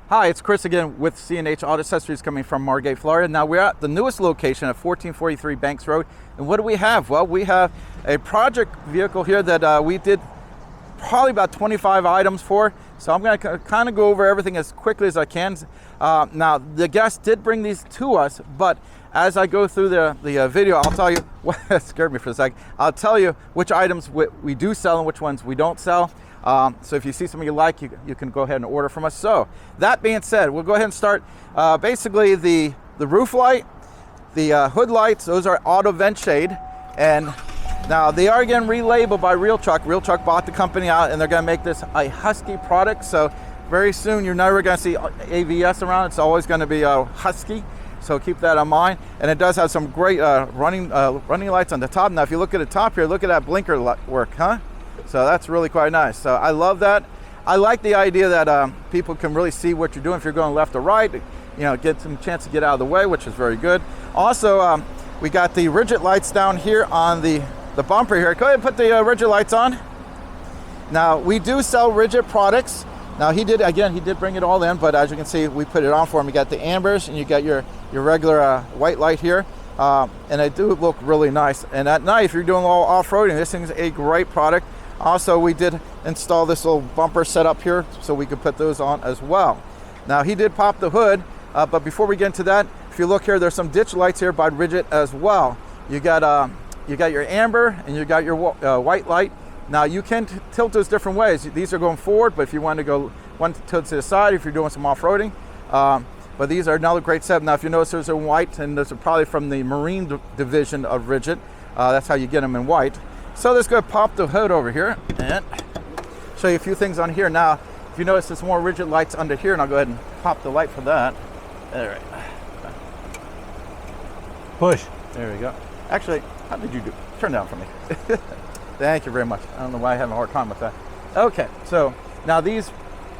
Hi, it's Chris again with C&H Auto Accessories coming from Margate, Florida. Now we're at the newest location at 1443 Banks Road. And what do we have? Well, we have a project vehicle here that we did probably about 25 items for. So I'm going to kind of go over everything as quickly as I can. Now, the guest did bring these to us, but as I go through the video, I'll tell you, well, it scared me for a second. I'll tell you which items we do sell and which ones we don't sell. So if you see something you like, you can go ahead and order from us. So that being said, we'll go ahead and start. Basically the roof light, the hood lights, those are auto vent shade. And now they are again relabeled by Real Truck. Real Truck bought the company out and they're gonna make this a Husky product. So very soon you're never gonna see AVS around. It's always gonna be Husky. So keep that in mind. And it does have some great running lights on the top. Now if you look at the top here, look at that blinker work, huh? So that's really quite nice. So I love that. I like the idea that people can really see what you're doing if you're going left or right, you know, get some chance to get out of the way, which is very good. Also, we got the rigid lights down here on the bumper here. Go ahead and put the rigid lights on. Now, we do sell rigid products. Now, he did bring it all in, but as you can see, we put it on for him. You got the ambers and you got your regular white light here. And they do look really nice. And at night, if you're doing a little off-roading, this thing's a great product. Also, we did install this little bumper setup here so we could put those on as well. Now, he did pop the hood, but before we get into that, if you look here, there's some ditch lights here by Rigid as well. You got your amber and you got your white light. Now, you can tilt those different ways. These are going forward, but if you want to go one tilt to the side, if you're doing some off-roading, but these are another great setup. Now, if you notice, there's a white, and those are probably from the Marine division of Rigid. That's how you get them in white. So let's go pop the hood over here and show you a few things on here. Now, if you notice, there's more rigid lights under here, and I'll go ahead and pop the light for that. All right. Push. There we go. Actually, how did you do? Turn down for me. Thank you very much. I don't know why I have a hard time with that. Okay, so now these,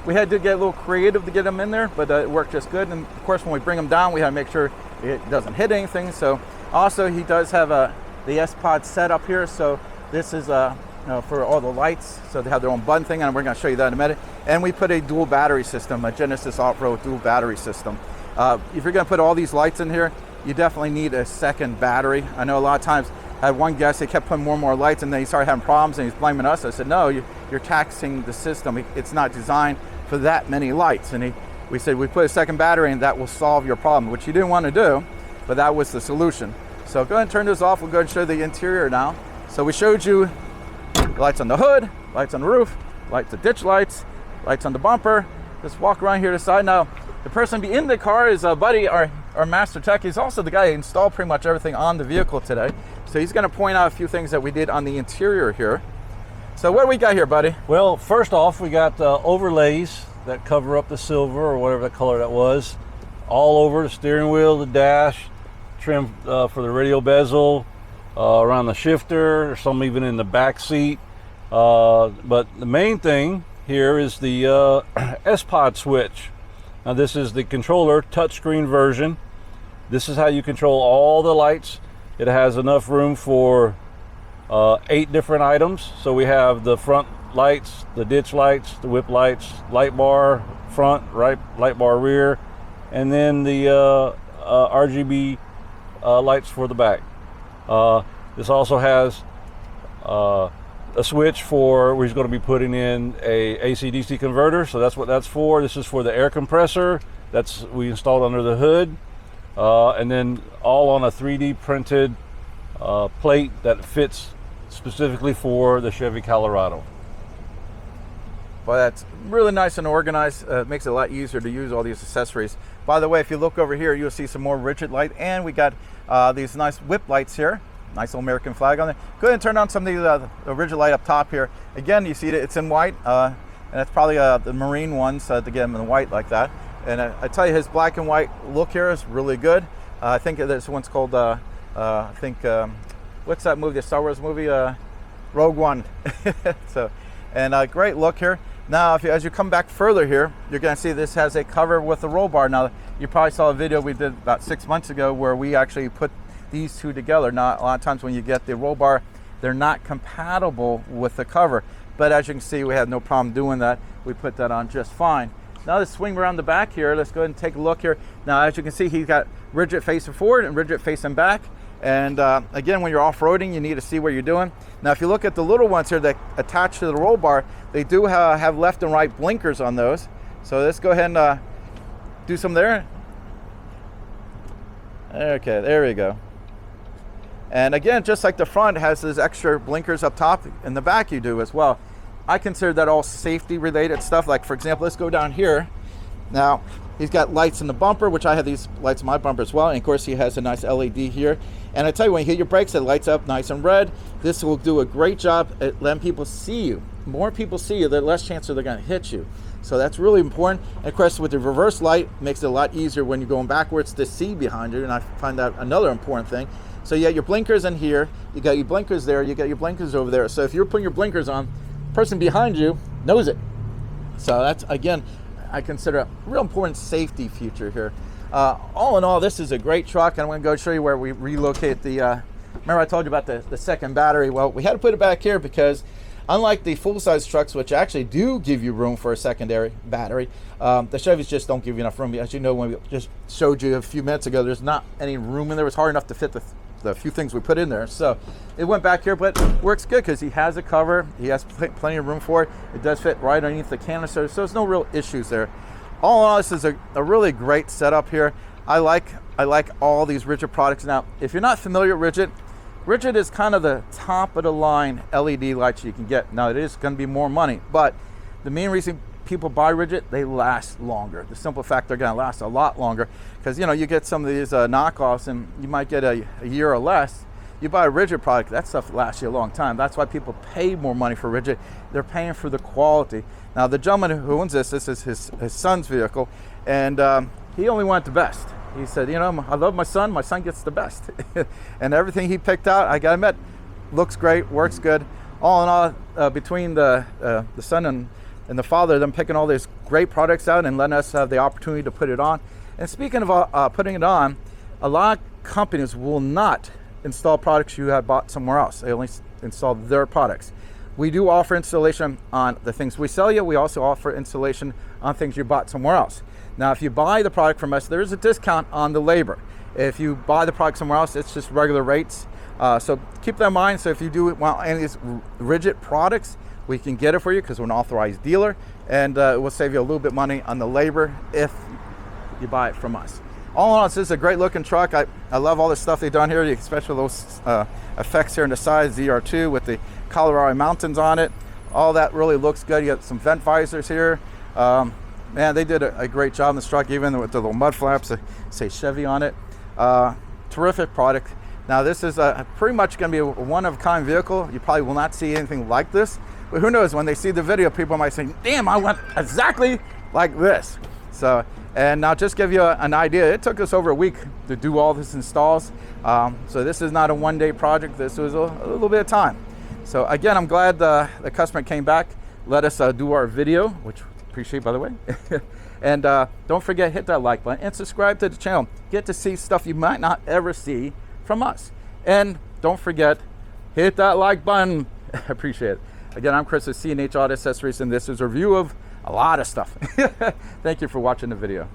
we had to get a little creative to get them in there, but it worked just good. And of course, when we bring them down, we have to make sure it doesn't hit anything. So also, he does have the S-Pod set up here. So this is for all the lights, so they have their own button thing, and we're going to show you that in a minute. And we put a dual battery system, a Genesis off-road dual battery system. If you're going to put all these lights in here, you definitely need a second battery. I know a lot of times, I had one guest, they kept putting more and more lights, and then he started having problems, and he's blaming us. I said, no, you're taxing the system. It's not designed for that many lights. And we said, we put a second battery, and that will solve your problem, which you didn't want to do, but that was the solution. So go ahead and turn this off. We'll go ahead and show the interior now. So we showed you lights on the hood, lights on the roof, lights the ditch lights, lights on the bumper. Just walk around here to the side. Now, the person in the car is Buddy, our master tech. He's also the guy who installed pretty much everything on the vehicle today. So he's going to point out a few things that we did on the interior here. So what do we got here, Buddy? Well, first off, we got overlays that cover up the silver or whatever the color that was, all over the steering wheel, the dash, trim for the radial bezel, around the shifter, some even in the back seat. But the main thing here is the S-Pod switch. Now this is the controller touchscreen version. This is how you control all the lights. It has enough room for 8 different items. So we have the front lights, the ditch lights, the whip lights, light bar front, right, light bar rear, and then the RGB lights for the back. This also has a switch for where he's going to be putting in a AC/DC converter, so that's what that's for. This is for the air compressor we installed under the hood, and then all on a 3D printed plate that fits specifically for the Chevy Colorado. Well, that's really nice and organized. It makes it a lot easier to use all these accessories. By the way, if you look over here, you'll see some more rigid light, and we got these nice whip lights here. Nice little American flag on there. Go ahead and turn on some of the rigid light up top here. Again, you see it's in white, and that's probably the Marine ones to get them in white like that. And I tell you, his black and white look here is really good. I think this one's called, what's that movie, the Star Wars movie? Rogue One. So, and great look here. Now, as you come back further here, you're going to see this has a cover with a roll bar. Now, you probably saw a video we did about 6 months ago where we actually put these two together. Now, a lot of times when you get the roll bar, they're not compatible with the cover. But as you can see, we had no problem doing that. We put that on just fine. Now let's swing around the back here. Let's go ahead and take a look here. Now, as you can see, he's got rigid facing forward and rigid facing back. And again, when you're off-roading, you need to see what you're doing. Now, if you look at the little ones here that attach to the roll bar, they do have left and right blinkers on those. So let's go ahead and do some there. Okay, there we go. And again, just like the front has those extra blinkers up top, in the back you do as well. I consider that all safety related stuff. Like, for example, let's go down here. Now, he's got lights in the bumper, which I have these lights in my bumper as well. And of course, he has a nice LED here. And I tell you, when you hit your brakes, it lights up nice and red. This will do a great job at letting people see you. The more people see you, the less chance they're going to hit you. So that's really important. And of course, with the reverse light, makes it a lot easier when you're going backwards to see behind you. And I find that another important thing. So you got your blinkers in here, you got your blinkers there, you got your blinkers over there. So if you're putting your blinkers on, the person behind you knows it. So that's, again, I consider a real important safety feature here. All in all, this is a great truck. And I'm going to go show you where we relocate the, remember I told you about the second battery? Well, we had to put it back here because unlike the full-size trucks, which actually do give you room for a secondary battery, the Chevys just don't give you enough room. As you know, when we just showed you a few minutes ago, there's not any room in there. It's hard enough to fit the few things we put in there. So it went back here, but works good because he has a cover. He has plenty of room for it. It does fit right underneath the canister, so there's no real issues there. All in all, this is a really great setup here. I like all these Rigid products. Now, if you're not familiar with Rigid is kind of the top of the line LED lights you can get. Now, it is going to be more money, but the main reason people buy Rigid, they last longer. The simple fact they're going to last a lot longer because, you know, you get some of these knockoffs and you might get a year or less. You buy a Rigid product, that stuff lasts you a long time. That's why people pay more money for Rigid. They're paying for the quality. Now, the gentleman who owns this is his son's vehicle, and he only wanted the best. He said, you know, I love my son gets the best. And everything he picked out, I got to admit, looks great, works good. All in all, between the son and the father, them picking all these great products out and letting us have the opportunity to put it on. And speaking of putting it on, a lot of companies will not install products you have bought somewhere else. They only install their products. We do offer installation on the things we sell you. We also offer installation on things you bought somewhere else. Now, if you buy the product from us, there is a discount on the labor. If you buy the product somewhere else, it's just regular rates. So keep that in mind. So if you do want any of these Rigid products, we can get it for you because we're an authorized dealer, and it will save you a little bit money on the labor if you buy it from us. All in all, this is a great looking truck. I love all the stuff they've done here, especially those effects here on the side, ZR2 with the Colorado Mountains on it. All that really looks good. You got some vent visors here. Man, they did a great job in this truck, even with the little mud flaps that say Chevy on it. Terrific product. Now, this is pretty much going to be a one-of-a-kind vehicle. You probably will not see anything like this. But who knows, when they see the video, people might say, damn, I want exactly like this. So, and now just give you an idea, it took us over a week to do all this installs. So this is not a one-day project. This was a little bit of time. So again, I'm glad the customer came back, let us do our video, which I appreciate, by the way. And don't forget, hit that like button and subscribe to the channel. Get to see stuff you might not ever see from us. And don't forget, hit that like button. I appreciate it. Again, I'm Chris with C&H Auto Accessories, and this is a review of a lot of stuff. Thank you for watching the video.